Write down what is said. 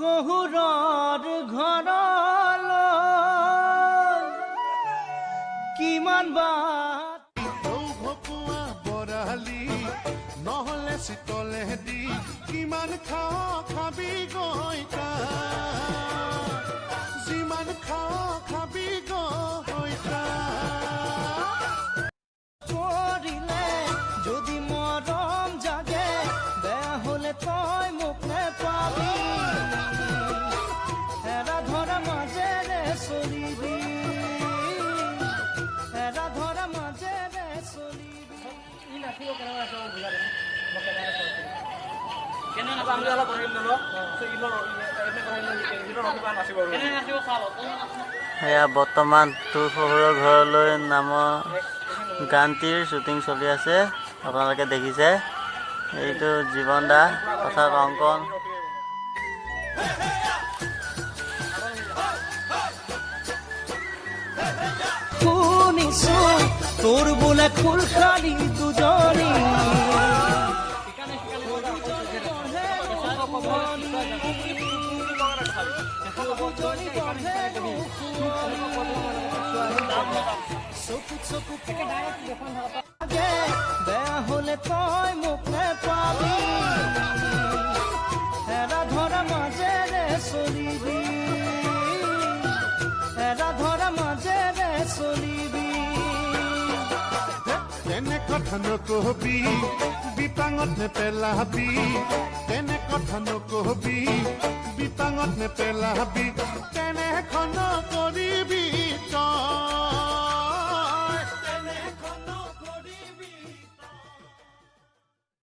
শহুৰৰ ঘৰলৈ কিমান বাট ভকুৱা বৰালি নহলে চিতলে দি কিমান খাবি গইতা যিমান খাবি গইতা কৰিলে যদি মৰম জাগে বেয়া হলে তই মোক নেপাবি এৰা ধৰা মাজেৰে চলিবি এৰা ধৰা মাজেৰে চলিবি এয়া বৰ্তমান তোৰ শহুৰৰ ঘৰলৈ নামৰ গানটিৰ শ্বুটিং চলি আছে। আপোনালোকে দেখিছে এইটো জীৱন দা অৰ্থাৎ অংকন। শুনিছো তোৰ বোলে ফুল খালি দুজনী বেয়া হলে তই মোক নেপাবি এৰা ধৰা মাজেৰে চলিবি এৰা ধৰা মাজেৰে চলিবি তেনে কথা নকবি বিপাঙত নেপেলাবি তেনে কথা নকবি বিপাঙত নেপেলাবি তেনে